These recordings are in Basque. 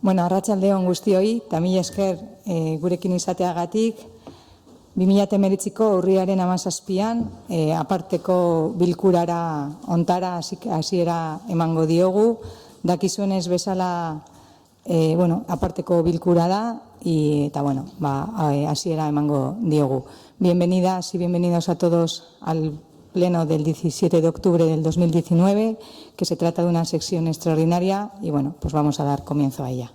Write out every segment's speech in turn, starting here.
Arratsaldeon guztioi, eta mila esker gurekin izateagatik. 2019ko urriaren 17an aparteko bilkurara ontara hasiera emango diogu. Dakizuenez bezala aparteko bilkura da eta hasiera emango diogu. Bienvenidas y bienvenidos a todos al pleno del 17 de octubre del 2019, que se trata de una sesión extraordinaria y pues vamos a dar comienzo a ella.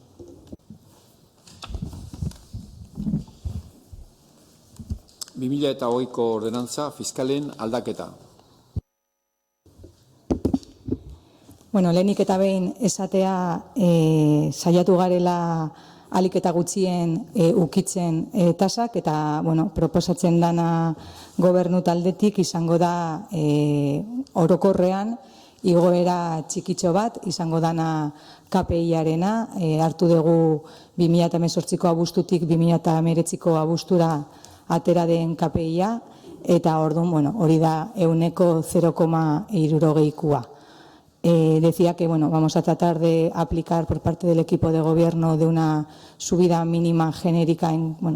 ko ordenantza fiskalen aldaketa. Lehenik eta behin esatea saiatu garela ahalik eta gutxien ukitzen tasak eta proposatzen dana gobernu taldetik izango da orokorrean igoera txikitxo bat, izango dana KPI-arena, hartu dugu 2018ko abuztutik 2019ko abuztura atera den KPI-a, eta orduan, hori da 0,60%. Decía que vamos a tratar de aplicar por parte del equipo de gobierno de una subida mínima genérica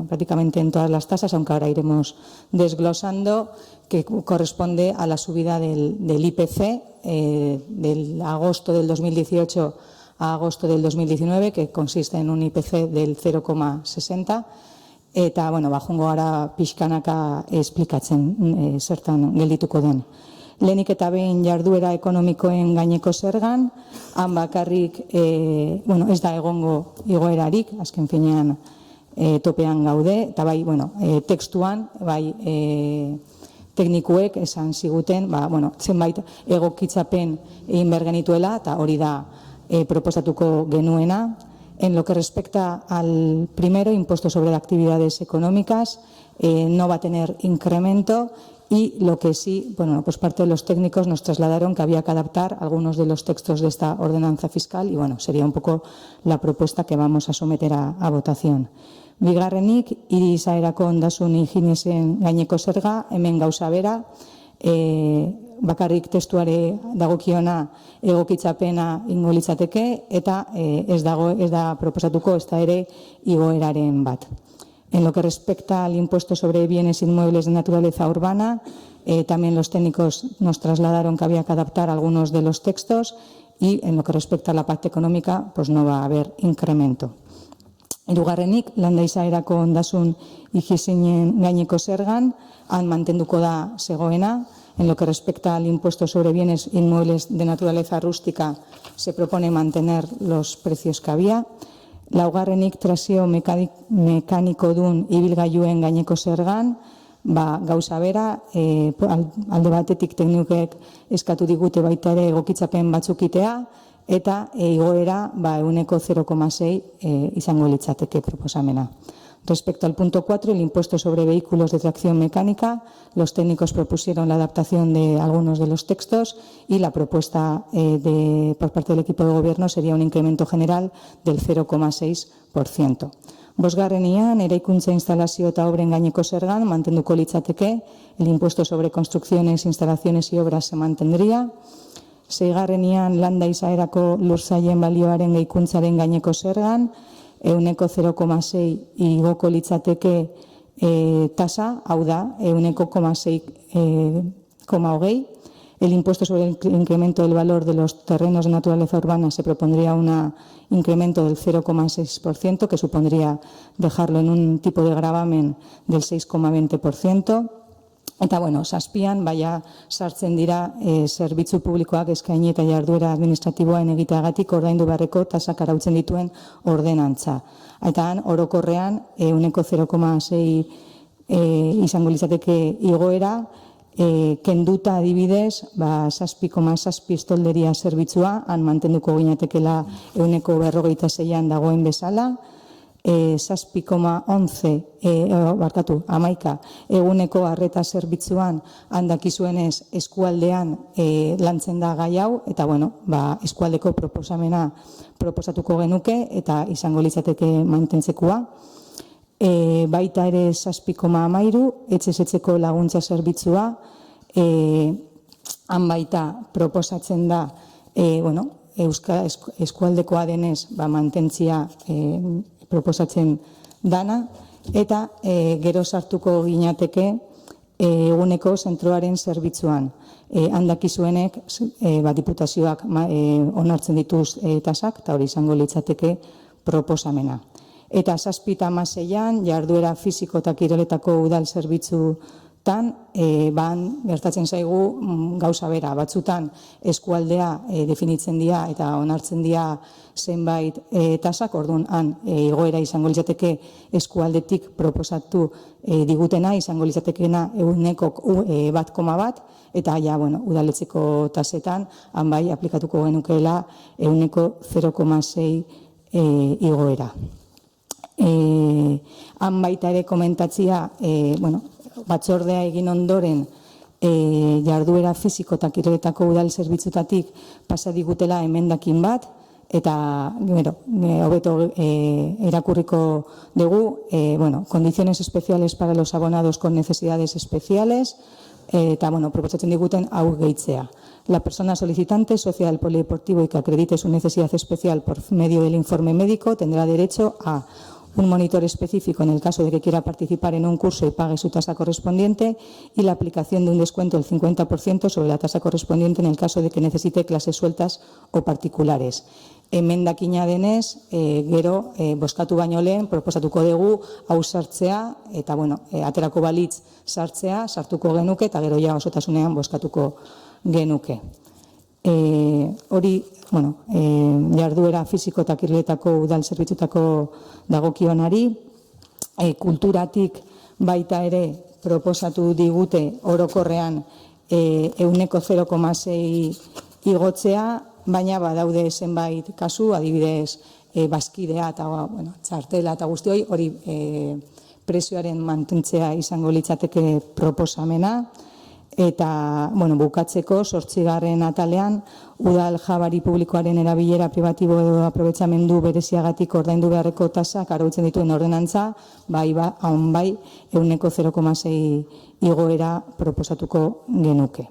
prácticamente en todas las tasas, aunque ahora iremos desglosando, que corresponde a la subida del IPC del agosto del 2018 a agosto del 2019, que consiste en un IPC del 0,60%. Eta, bajungo gara pixkanaka esplikatzen zertan geldituko den. Lehenik eta behin jarduera ekonomikoen gaineko zergan, han bakarrik, ez da egongo igoerarik, azken finean topean gaude, eta tekstuan, teknikuek esan ziguten, zenbait egokitzapen egin behar genituela, eta hori da proposatuko genuena. En lo que respecta al primero, impuesto sobre actividades económicas, no va a tener incremento y lo que sí, pues parte de los técnicos nos trasladaron que había que adaptar algunos de los textos de esta ordenanza fiscal y sería un poco la propuesta que vamos a someter a votación. Bigarrenik, hiri izaerako ondasun higienesen gaineko zerga, hemen gauza bera, bakarrik testuare dagokiona egokitzapena ingo litzateke eta ez da proposatuko ezta ere igoeraren bat. En lo que respecta al impuesto sobre bienes inmuebles de naturaleza urbana, también los técnicos nos trasladaron que había que adaptar algunos de los textos y en lo que respecta a la parte económica, pues no va a haber incremento. Hirugarrenik, landa izaerako ondasun higienesen gaineko zergan, han mantenduko da zegoena. En lo que respecta al impuesto sobre bienes inmuebles de naturaleza rústica, se propone mantener los precios que había. Laugarrenik, trazio mekanikodun ibilgailuen gaineko zergan, gauza bera, alde batetik teknikek eskatu digute baita ere egokitzapen batzukitea, eta igoera 0,6 izango litzateke proposamena. Respecto al punto 4, el impuesto sobre vehículos de tracción mecánica, los técnicos propusieron la adaptación de algunos de los textos y la propuesta por parte del equipo de gobierno sería un incremento general del 0,6%. Bosgarrenian, eraikuntza instalazio eta obren gaineko zergan, mantenduko litzateke, el impuesto sobre construcciones, instalaciones y obras se mantendría. Seigarrenian, landa izaerako lurzailen balioaren gehikuntzaren gaineko zergan, 0,6 igoko litzateke tasa, hau da, 0,6,20. El impuesto sobre el incremento del valor de los terrenos de naturaleza urbana se propondría un incremento del 0,6%, que supondría dejarlo en un tipo de gravamen del 6,20%. Eta, zazpian, sartzen dira zerbitzu publikoak eskaini eta jarduera administratiboen egiteagatik ordaindu beharreko tasak arautzen dituen ordenantza. Eta han, orokorrean, 0,6 izango litzateke igoera, kenduta adibidez, 7,7 estolderia zerbitzua, han mantenduko ginatekela 0,46an dagoen bezala, 7,11 eguneko arreta zerbitzuan handakizuenez eskualdean lantzen da gai hau, eta eskualdeko proposamena proposatuko genuke eta izango litzateke mantentzekoa. Baita ere 7,13 etxezetzeko laguntza zerbitzua, han baita proposatzen da eskualdekoa denez mantentzia proposatzen dana, eta gero sartuko ginateke eguneko zentroaren zerbitzuan. Handakizuenek diputazioak onartzen dituz tasak, eta hori izango litzateke proposamena. Eta 7 eta 16 jarduera fisiko eta kiroletako udal zerbitzutan gertatzen zaigu gauza bera. Batzutan eskualdea definitzen dira eta onartzen dira zenbait tasak, orduan igoera izango litzateke eskualdetik proposatu digutena, izango litzatekeena 1,1, eta udaletxeko tasetan bai aplikatuko genukeela 0,6 igoera. Han baita ere komentatzia, batzordea egin ondoren jarduera fisiko eta kiroletako udal zerbitzutatik pasa digutela emendakin bat, eta hobeto irakurriko dugu, condiciones especiales para los abonados con necesidades especiales, eta proposatzen diguten hau gehitzea. La persona solicitante, social polideportivo y que acredite su necesidad especial por medio del informe médico tendrá derecho a un monitor específico en el caso de que quiera participar en un curso y pague su tasa correspondiente, y la aplicación de un descuento del 50% sobre la tasa correspondiente en el caso de que necesite clases sueltas o particulares. Emendakina denez, gero bozkatu baino lehen proposatuko dugu hau sartzea, eta aterako balitz sartuko genuke, eta gero ja osotasunean bozkatuko genuke. Hori, jarduera fisiko eta kiroletako udal zerbitzutako dagokionari, kulturatik baita ere proposatu digute orokorrean 0,6 igotzea, baina badaude zenbait kasu, adibidez bazkidea eta txartela eta guzti hori prezioaren mantentzea izango litzateke proposamena. Eta, bukatzeko, 8. atalean, udal jabari publikoaren erabilera pribatibo edo aprobetxamendu bereziagatik ordaindu beharreko tasak arautzen dituen ordenantza, bai 0,6 igoera proposatuko genuke.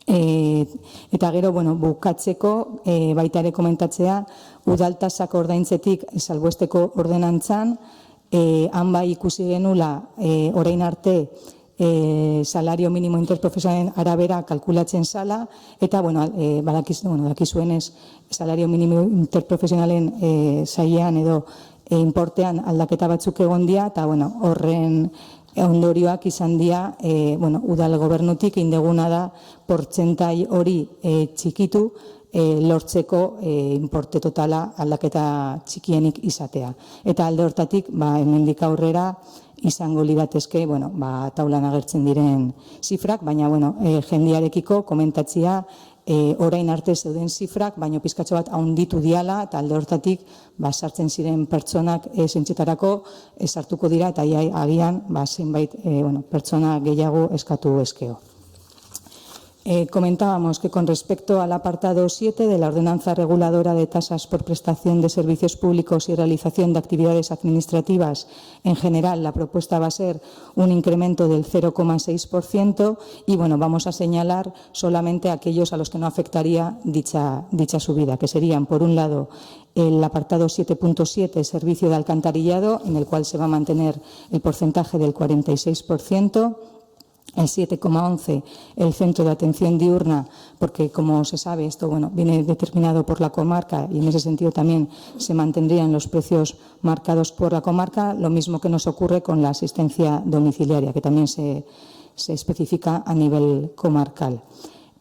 Eta gero, bukatzeko, baita ere komentatzea, udal tasak ordaintzetik salbuesteko ordenantzan, han bai ikusi genula orain arte salario mínimo interprofesionalen arabera kalkulatzen zala, eta dakizuenez salario mínimo interprofesionalen sailean edo inportean aldaketa batzuk egon dira, eta horren ondorioak izan dira udal gobernutik indeguna da portzentai hori txikitu lortzeko inporte totala aldaketa txikienik izatea. Eta alde hortatik, hemendik aurrera izango liratezke taulan agertzen diren zifrak, baina jendearekiko komentatzia orain arte zeuden zifrak, baina pizkatxo bat handitu diala, eta alde hortatik sartzen ziren pertsonak zentxetarako sartuko dira, eta agian zenbait pertsona gehiago eskatu eskeo. Comentábamos que con respecto al apartado 7 de la Ordenanza Reguladora de Tasas por Prestación de Servicios Públicos y Realización de Actividades Administrativas, en general la propuesta va a ser un incremento del 0,6%, y vamos a señalar solamente aquellos a los que no afectaría dicha subida, que serían, por un lado, el apartado 7.7, servicio de alcantarillado, en el cual se va a mantener el porcentaje del 46%, el 7,11 el centro de atención diurna, porque como se sabe esto viene determinado por la comarca, y en ese sentido también se mantendrían los precios marcados por la comarca, lo mismo que nos ocurre con la asistencia domiciliaria, que también se especifica a nivel comarcal.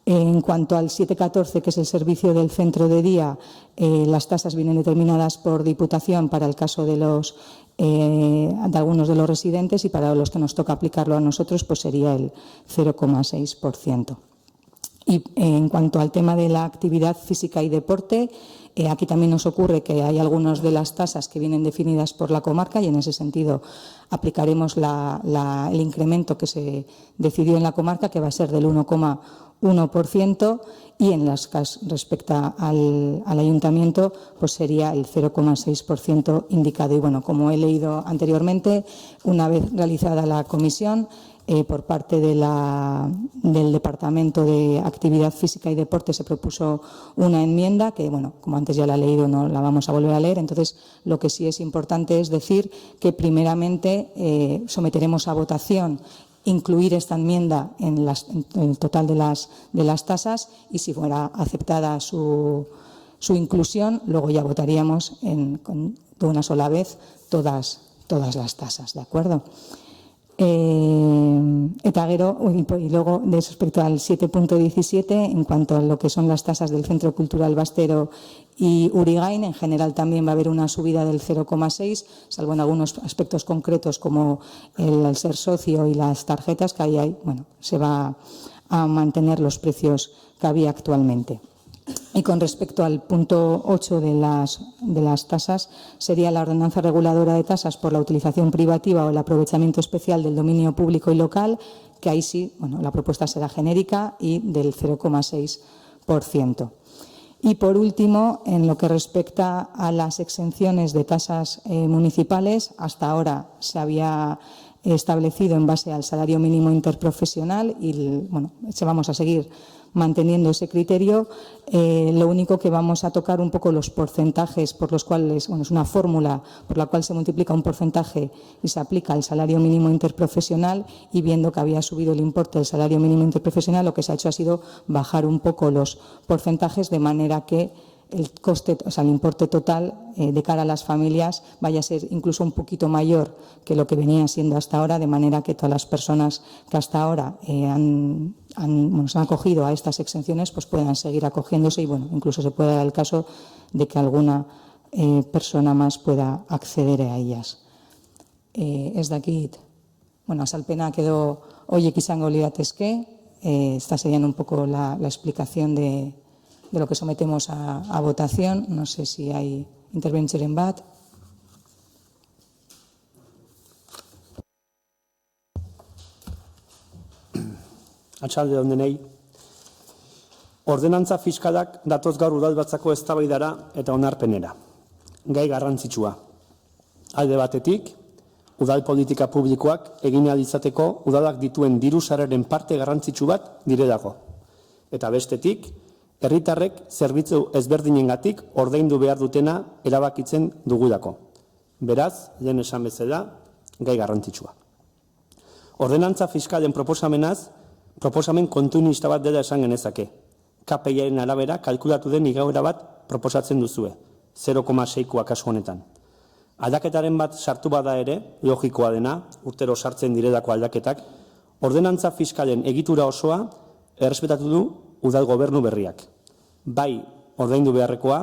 En cuanto al 7,14, que es el servicio del centro de día, las tasas vienen determinadas por Diputación para el caso de algunos de los residentes, y para los que nos toca aplicarlo a nosotros pues sería el 0,6%. Y en cuanto al tema de la actividad física y deporte, Aquí también nos ocurre que hay algunas de las tasas que vienen definidas por la comarca y en ese sentido aplicaremos el incremento que se decidió en la comarca, que va a ser del 1,1%, y en las que respecta al ayuntamiento pues sería el 0,6% indicado. Y bueno, como he leído anteriormente, una vez realizada la comisión, por parte del Departamento de Actividad Física y Deporte se propuso una enmienda que, bueno, como antes ya la he leído, no la vamos a volver a leer. Entonces, lo que sí es importante es decir que primeramente someteremos a votación incluir esta enmienda en el total de las tasas y si fuera aceptada su inclusión, luego ya votaríamos de una sola vez todas las tasas, ¿de acuerdo? Eta gero, y luego respecto al 7.17, en cuanto a lo que son las tasas del Centro Cultural Bastero y Urigain, en general también va a haber una subida del 0,6, salvo en algunos aspectos concretos como el ser socio y las tarjetas, que ahí se va a mantener los precios que había actualmente. Y con respecto al punto 8 de las tasas, sería la ordenanza reguladora de tasas por la utilización privativa o el aprovechamiento especial del dominio público y local, que ahí sí, la propuesta será genérica y del 0,6%. Y por último, en lo que respecta a las exenciones de tasas municipales, hasta ahora se había establecido en base al salario mínimo interprofesional y se vamos a seguir manteniendo ese criterio. Lo único que vamos a tocar un poco los porcentajes por los cuales, es una fórmula por la cual se multiplica un porcentaje y se aplica el salario mínimo interprofesional, y viendo que había subido el importe del salario mínimo interprofesional, lo que se ha hecho ha sido bajar un poco los porcentajes de manera que el coste, el importe total de cara a las familias vaya a ser incluso un poquito mayor que lo que venía siendo hasta ahora, de manera que todas las personas que hasta ahora se han acogido a estas exenciones pues puedan seguir acogiéndose y incluso se pueda dar el caso de que alguna persona más pueda acceder a ellas. Ez dakit, azalpena edo horiek izango liratezke, esta sería un poco la explicación de lo que sometemos a votación. No sé si hay intervención bat. Atxalde hondenei. Ordenantza fiskalak datoz gaur udalbatzako eztabaidara eta onarpenera. Gai garrantzitsua. Alde batetik, udal politika publikoak egin ahal izateko udalak dituen diru sarreren parte garrantzitsu bat direlako. Eta bestetik, herritarrek zerbitzu ezberdinengatik ordaindu behar dutena erabakitzen dugulako. Beraz, lehen esan bezala, gai garrantzitsua. Ordenantza fiskalen proposamen kontinuista bat dela esan genezake. KPI-aren arabera kalkulatu den igoera bat proposatzen duzue, 0,6koa kasu honetan. Aldaketaren bat sartu bada ere, logikoa dena, urtero sartzen direlako aldaketak, ordenantza fiskalen egitura osoa errespetatu du udal gobernu berriak. Bai ordaindu beharrekoa,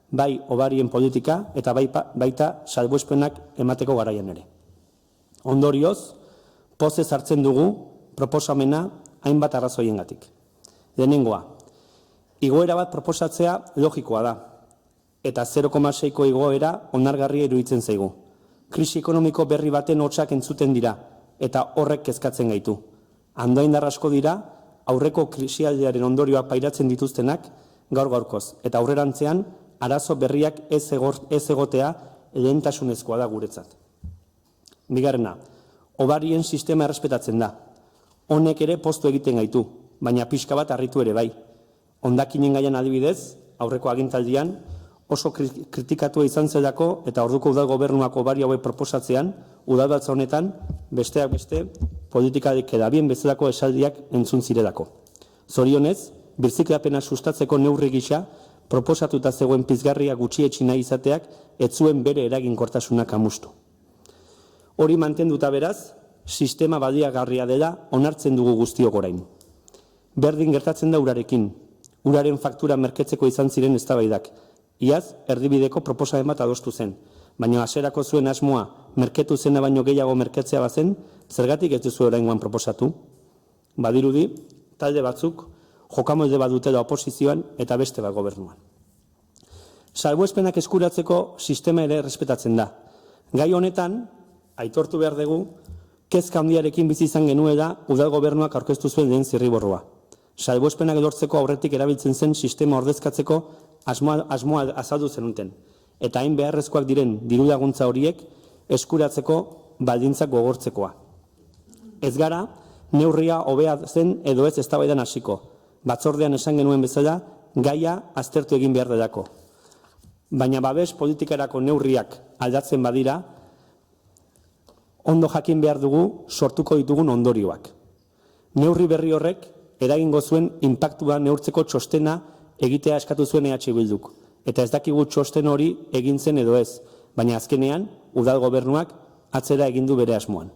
bai obarien politika eta baita salbuespenak emateko garaian ere. Ondorioz, pozez hartzen dugu proposamena hainbat arrazoiengatik. Lehenengoa, igoera bat proposatzea logikoa da, eta 0,6ko igoera onargarria iruditzen zaigu. Krisi ekonomiko berri baten hotsak entzuten dira, eta horrek kezkatzen gaitu. Andoaindar asko dira, aurreko krisialdiaren ondorioak pairatzen dituztenak gaur-gaurkoz, eta aurrerantzean arazo berriak ez egotea lehentasunezkoa da guretzat. Bigarrena, obarien sistema errespetatzen da. Honek ere poztu egiten gaitu, baina pixka bat harritu ere bai. Hondakinen gaian adibidez, aurreko agintaldian, oso kritikatua izan zelako eta orduko udal gobernuako obari hauek proposatzean, udalbatza honetan, besteak beste, politikarik edabien bezalako esaldiak entzun zirelako. Zorionez, birziklapena sustatzeko neurri gisa, proposatuta zegoen pizgarria gutxietsi nahi izateak, ez zuen bere eraginkortasunak amustu. Hori mantenduta beraz, sistema baliagarria dela onartzen dugu guztiok orain. Berdin gertatzen da urarekin, uraren faktura merketzeko izan ziren eztabaidak. Iaz, erdibideko proposamen bat adostu zen, baina hasierako zuen asmoa merketu zena baino gehiago merketzea bazen, zergatik ez duzu oraingoan proposatu? Badirudi, talde batzuk jokamolde bat dutela oposizioan eta beste bat gobernuan. Salbuespenak eskuratzeko sistema ere errespetatzen da. Gai honetan, aitortu behar dugu, kezka handiarekin bizi izan genuela udal gobernuak aurkeztu zuen lehen zirriborroa. Salbuespenak lortzeko aurretik erabiltzen zen sistema ordezkatzeko asmoa azaldu zenuten, eta hain beharrezkoak diren diru laguntza horiek eskuratzeko baldintzak gogortzekoa. Ez gara, neurria hobea zen edo ez eztabaidan hasiko. Batzordean esan genuen bezala, gaia aztertu egin behar delako. Baina babes politikarako neurriak aldatzen badira, ondo jakin behar dugu sortuko ditugun ondorioak. Neurri berri horrek eragingo zuen inpaktua neurtzeko txostena egitea eskatu zuen EH Bilduk. Eta ez dakigu txosten hori egin zen edo ez, baina azkenean udal gobernuak atzera egin du bere asmoan.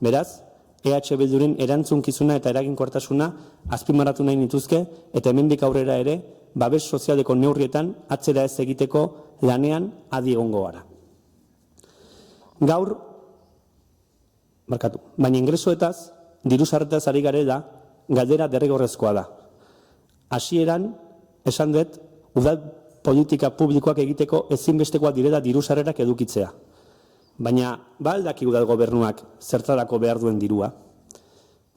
Beraz, EH Bilduren erantzunkizuna eta eraginkortasuna azpimarratu nahi nituzke eta hemendik aurrera ere babes sozialeko neurrietan atzera ez egiteko lanean adi egongo gara. Gaur, baina ingresoetaz, diru sarretaz ari garela, galdera derrigorrezkoa da. Hasieran, esan dut, udal politika publikoak egiteko ezinbestekoak direla diru sarrerak edukitzea. Baina, aldaki udal gobernuak zertarako behar duen dirua.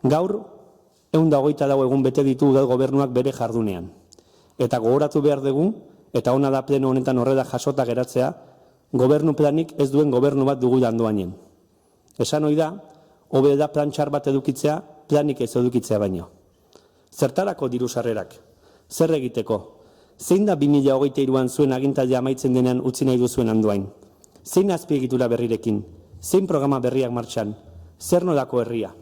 Gaur, 124 egun bete ditu udal gobernuak bere jardunean. Eta gogoratu behar dugu, eta ona da pleno honetan horrela jasota geratzea, gobernu planik ez duen gobernu bat dugu landoainen. Esan ohi da, hobe da plan txar bat edukitzea, planik ez edukitzea baino. Zertarako diru sarrerak? Zer egiteko? Zein da 2023an zuen agintaldia amaitzen denean utzi nahi duzuen Andoain? Zein azpiegitura berrirekin? Zein programa berriak martxan? Zer nolako herria?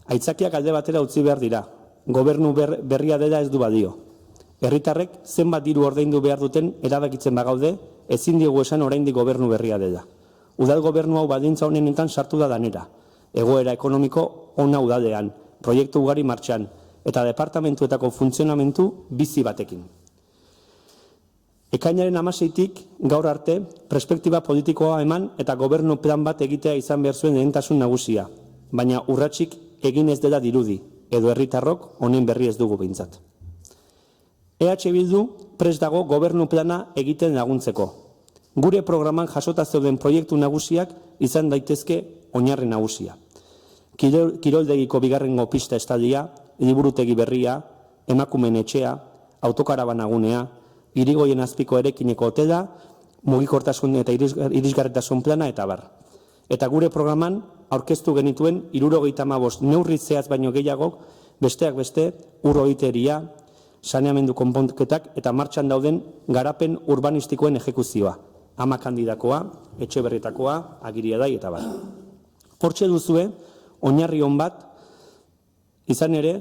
Aitzakiak alde batera utzi behar dira. Gobernu berria dela ez du badio. Herritarrek zenbat diru ordaindu behar duten erabakitzen bagaude, ezin diegu esan oraindik gobernu berria dela. Udal gobernu hau baldintza honenetan sartu da danera. Egoera ekonomiko ona udalean, proiektu ugari martxan, eta departamentuetako funtzionamentu bizi batekin. Ekainaren 16tik gaur arte perspektiba politikoa eman eta gobernu plan bat egitea izan behar zuen lehentasun nagusia, baina urratsik egin ez dela dirudi, edo herritarrok honen berri ez dugu behintzat. EH Bildu prest dago gobernu plana egiten laguntzeko. Gure programan jasota zeuden proiektu nagusiak izan daitezke oinarri nagusia. Kiroldegiko bigarrengo pista estadia, liburutegi berria, emakumeen etxea, autokarabanagunea, Irigoien azpiko erekineko hotela, mugikortasun eta irisgarritasun plana eta bar. Eta gure programan aurkeztu genituen 75 neurri zehatz baino gehiago, besteak beste, ur horiteria, saneamendu konponketak eta martxan dauden garapen urbanistikoen ejekuzioa. Ama kandidakoa, etxe berritakoa, Agiriadai eta bar. Hortxe duzue, oinarri on bat, izan ere,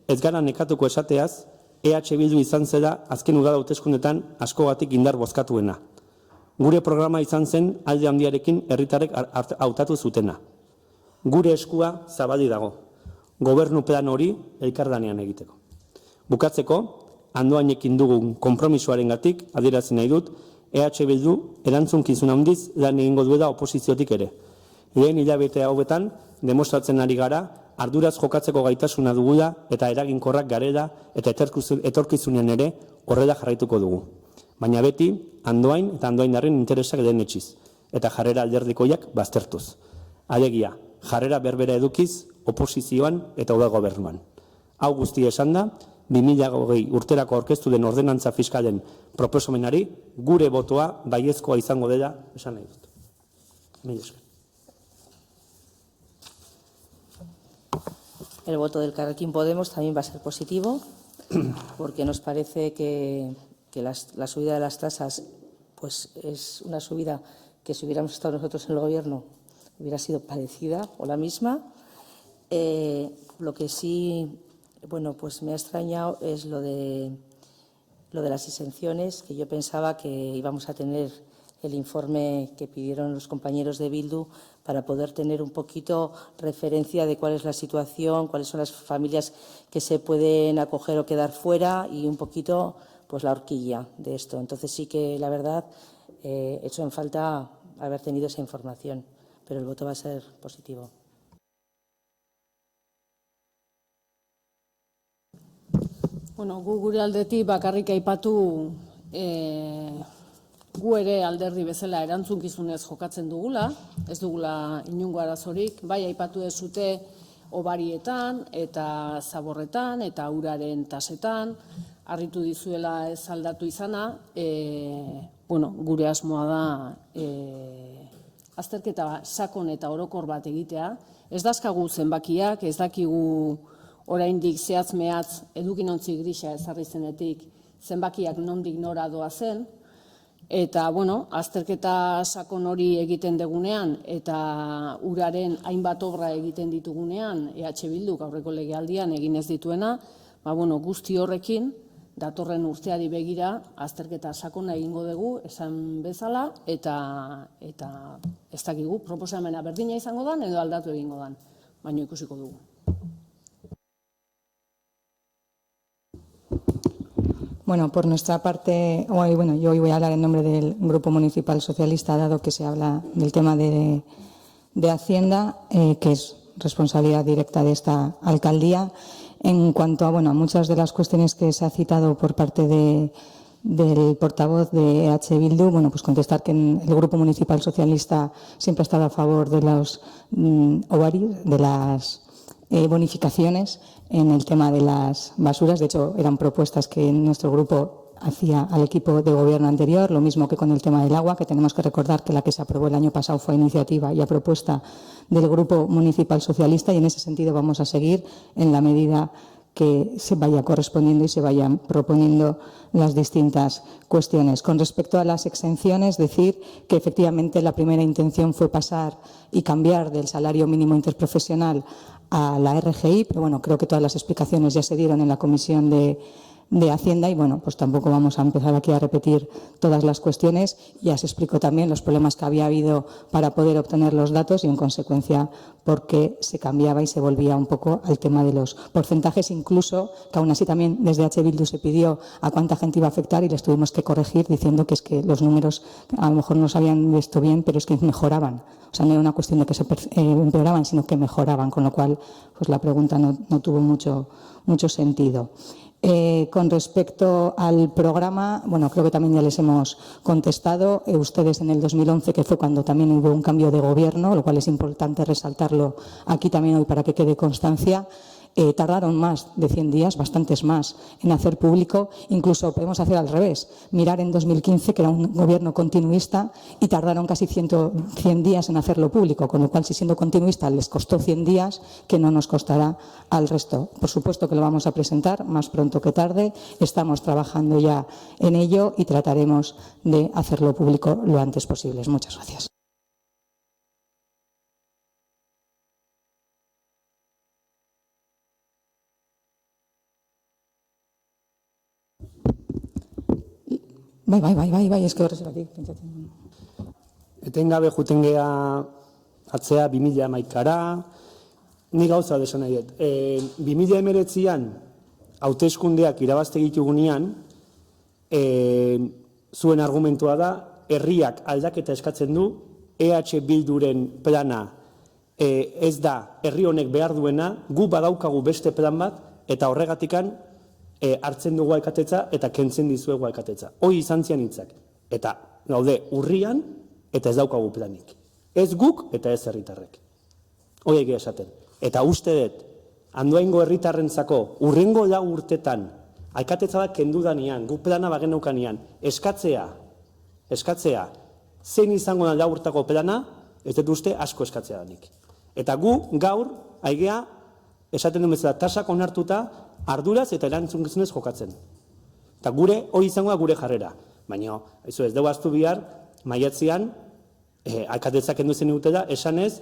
ez gara nekatuko esateaz, EH Bildu izan zela azken udal hauteskundetan askogatik indar bozkatuena. Gure programa izan zen alde handiarekin herritarrek hautatu zutena. Gure eskua zabali dago, gobernu plan hori elkarlanean egiteko. Bukatzeko, Andoainekin dugun konpromisoarengatik adierazi nahi dut, EH Bildu erantzunkizun handiz lan egingo duela oposiziotik ere. Lehen hilabete hauetan demostratzen ari gara, arduraz jokatzeko gaitasuna dugula eta eraginkorrak garela eta etorkizunean ere horrela jarraituko dugu. Baina beti, Andoain eta Andoaindarren interesak lehenetsiz eta jarrera alderdikoiak baztertuz. Alegia, jarrera berbera edukiz, oposizioan eta udal gobernuan. Hau guztia esan da, 2020 urterako aurkeztu den ordenantza fiskalen proposamenari gure botoa baiezkoa izango dela esan nahi dut. Mila esker. El voto del Elkarrekin Podemos también va a ser positivo, porque nos parece que la subida de las tasas pues es una subida que si hubiéramos estado nosotros en el Gobierno hubiera sido parecida o la misma. Lo que sí pues me ha extrañado es lo de las exenciones, que yo pensaba que íbamos a tener el informe que pidieron los compañeros de Bildu para poder tener un poquito referencia de cuál es la situación, cuáles son las familias que se pueden acoger o quedar fuera y un poquito pues la horquilla de esto. Entonces sí que la verdad he hecho en falta haber tenido esa información, pero el voto va a ser positivo. Bueno, gu gure aldetik bakarrik aipatu gu ere alderdi bezala erantzunkizunez jokatzen dugula, ez dugula inongo arazorik, bai aipatu dezute obarietan eta zaborretan eta uraren tasetan, harritu dizuela ez aldatu izana, gure asmoa da azterketa sakon eta orokor bat egitea. Ez dazkagu zenbakiak, ez dakigu oraindik zehatz mehatz edukinontzi grisa ezarri zenetik zenbakiak nondik nora doa zen, eta, azterketa sakon hori egiten degunean eta uraren hainbat obra egiten ditugunean, EH Bilduk aurreko legealdian egin ez dituena, guzti horrekin, datorren urteari begira, azterketa sakona egingo dugu, esan bezala, eta ez dakigu, proposamena berdina izango dan edo aldatu egingo dan, baina ikusiko dugu. Bueno, por nuestra parte, yo hoy voy a hablar en nombre del Grupo Municipal Socialista, dado que se habla del tema de Hacienda, que es responsabilidad directa de esta alcaldía. En cuanto a muchas de las cuestiones que se ha citado por parte del portavoz de EH Bildu, pues contestar que el Grupo Municipal Socialista siempre ha estado a favor de los ovarios, de las bonificaciones en el tema de las basuras. De hecho, eran propuestas que nuestro grupo hacía al equipo de gobierno anterior, lo mismo que con el tema del agua, que tenemos que recordar que la que se aprobó el año pasado fue a iniciativa y a propuesta del Grupo Municipal Socialista, y en ese sentido vamos a seguir en la medida que se vaya correspondiendo y se vayan proponiendo las distintas cuestiones. Con respecto a las exenciones, decir que efectivamente la primera intención fue pasar y cambiar del salario mínimo interprofesional a la RGI, pero creo que todas las explicaciones ya se dieron en la comisión de Hacienda y pues tampoco vamos a empezar aquí a repetir todas las cuestiones. Ya se explicó también los problemas que había habido para poder obtener los datos y en consecuencia por qué se cambiaba y se volvía un poco al tema de los porcentajes, incluso que aún así también desde H. Bildu se pidió a cuánta gente iba a afectar y les tuvimos que corregir diciendo que es que los números a lo mejor no se habían visto bien, pero es que mejoraban. O sea, no era una cuestión de que se empeoraban, sino que mejoraban, con lo cual pues la pregunta no tuvo mucho sentido. Con respecto al programa, creo que también ya les hemos contestado. Ustedes en el 2011, que fue cuando también hubo un cambio de gobierno, lo cual es importante resaltarlo aquí también hoy para que quede constancia, tardaron más de 100 días, bastantes más, en hacer público. Incluso podemos hacer al revés, mirar en 2015, que era un gobierno continuista, y tardaron casi 100 días en hacerlo público, con lo cual, si siendo continuista les costó 100 días, que no nos costará al resto. Por supuesto que lo vamos a presentar más pronto que tarde, estamos trabajando ya en ello y trataremos de hacerlo público lo antes posible. Muchas gracias. Bai, eske horregatik pentsatzen. Etengabe juten gea atzea 2011ara, ni gauza desan nahi dut. 2019an hauteskundeak irabazte ditugunean, zuen argumentua da, herriak aldaketa eskatzen du, EH Bilduren plana ez da herri honek behar duena, gu badaukagu beste plan bat, eta horregatikan hartzen dugu alkatetza eta kentzen dizuegu alkatetza. Hoi izan zian hitzak. Eta gaude urrian eta ez daukagu planik. Ez guk eta ez herritarrek. Hoi egia esaten. Eta uste dut, Andoaingo herritarrentzako urrengo 4 urtetan alkatetza bat kendu danean, guk plana bageneukanean, eskatzea, zein izango da 4 urtako plana, ez dut uste asko eskatzea danik. Eta gu gaur, aigea, esaten duen bezala, tasak onartuta, arduraz eta erantzunkizunez jokatzen. Eta gure, hori izango da gure jarrera. Baina, ez dugu aztu bihar, maiatzean, alkatetzak kendu zen dutela, esanez,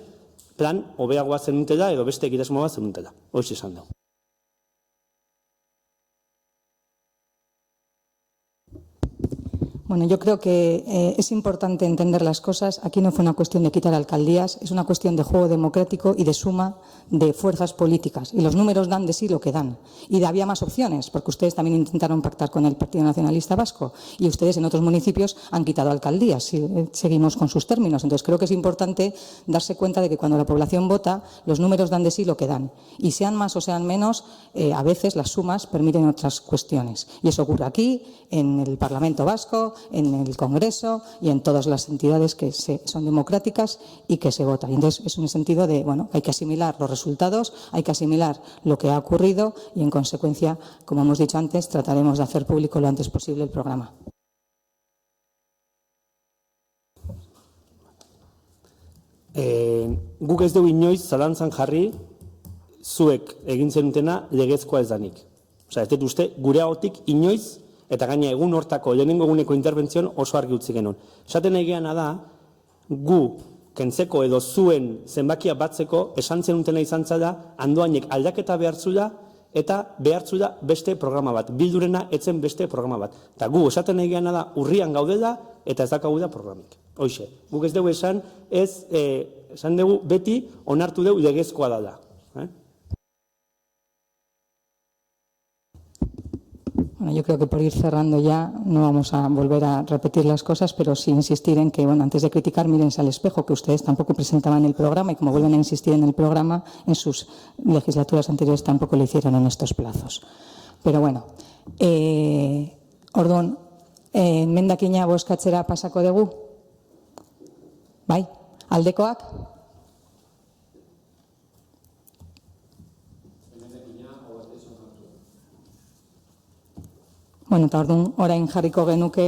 plan hobeagoa zen dutela, edo beste egitasmoa zen dutela. Hori esan dugu. Bueno, yo creo que es importante entender las cosas. Aquí no fue una cuestión de quitar alcaldías, es una cuestión de juego democrático y de suma de fuerzas políticas. Y los números dan de sí lo que dan. Y había más opciones, porque ustedes también intentaron pactar con el Partido Nacionalista Vasco y ustedes en otros municipios han quitado alcaldías, si seguimos con sus términos. Entonces creo que es importante darse cuenta de que cuando la población vota, los números dan de sí lo que dan. Y sean más o sean menos, a veces las sumas permiten otras cuestiones. Y eso ocurre aquí, en el Parlamento Vasco, en el Congreso y en todas las entidades que son democráticas y que se votan. Entonces, es un sentido de, bueno, hay que asimilar los resultados, hay que asimilar lo que ha ocurrido y, en consecuencia, como hemos dicho antes, trataremos de hacer público lo antes posible el programa. Guk ez dugu inoiz zalantzan jarri zuek egin zenutena legezkoa ez danik. Osea, ez dut uste gure ahotik inoiz eta gaina egun hortako lehenengo eguneko interventzion oso argi utzi genuen. Esaten egiana da, gu kentzeko edo zuen zenbakia batzeko esan zenutena izan zela Andoainek aldaketa behartzula eta behartzula beste programa bat. Bildurena etzen beste programa bat. Eta gu esaten egiana da urrian gaudela eta ez dakagula programik. Hoxe, guk ez dugu esan dugu beti onartu dugu legezkoa dela. Bueno, yo creo que por ir cerrando ya no vamos a volver a repetir las cosas, pero sí insistir en que, bueno, antes de criticar, mírense al espejo, que ustedes tampoco presentaban el programa y como vuelven a insistir en el programa, en sus legislaturas anteriores tampoco lo hicieron en estos plazos. Pero bueno, orduan, emendakina bozkatzera pasako dugu? Bai, aldekoak? Bueno, eta orduan orain jarriko genuke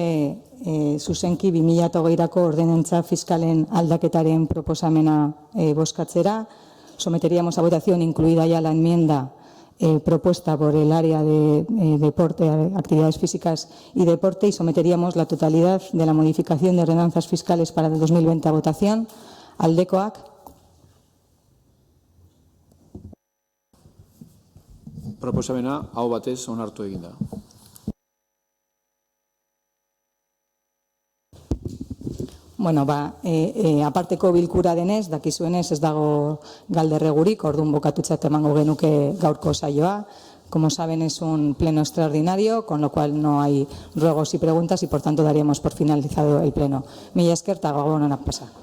zuzenki 2008ko ordenantza fiskalen aldaketaren proposamena bozkatzera. Someteríamos a votación, incluida ya la enmienda propuesta por el área de deporte, actividades físicas y deporte, y someteríamos la totalidad de la modificación de ordenanzas fiscales para el 2020 a votación. Aldekoak. Proposamena aho batez onartu egin da. Bueno, aparteko bilkura denez, dakizuenez ez dago galderregurik, orduan bokatutzat emango genuke gaurko saioa. Como saben, es un pleno extraordinario, con lo cual no hay ruegos y preguntas y, por tanto, daríamos por finalizado el pleno. Mila esker eta gaur ona pasa.